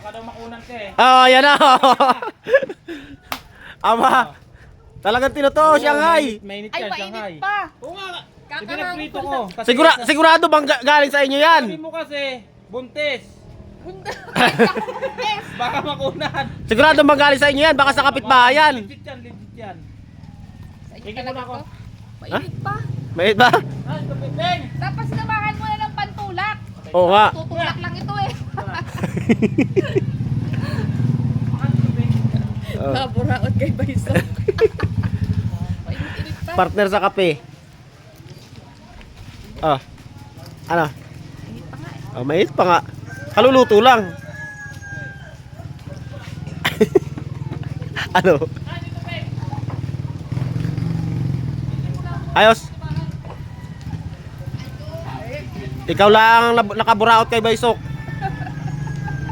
Baka daw makunan ka eh. Oh, yan na. Ama. Talagang tinuto, Shanghai. Mainit Ay, yan, Shanghai. mainit pa. Oo nga. Kakahang Pinagprito ko ko. lang. Kasi Sigurado bang galing sa inyo yan? Sabi mo kasi, buntis. Ay, ako buntis. Baka makunan. Sigurado bang galing sa inyo yan? Baka sa kapitbahayan. Legit yan, legit yan. Sa inyo Tingin mo talaga na ako. to. Mainit pa. May ba? Ah, kapiteng. Tapos samahan mo na ng pantulak. Oo nga. Tutulak lang ito eh. Oh. Naburaot kay Baiso. Mainit pa. Partner sa kape. Oh. Ano? Mainit pa nga eh. Oh, mainit pa nga. Kaluluto lang. Ano? Ayos. Ikaw lang nakaburaot kay Baysok.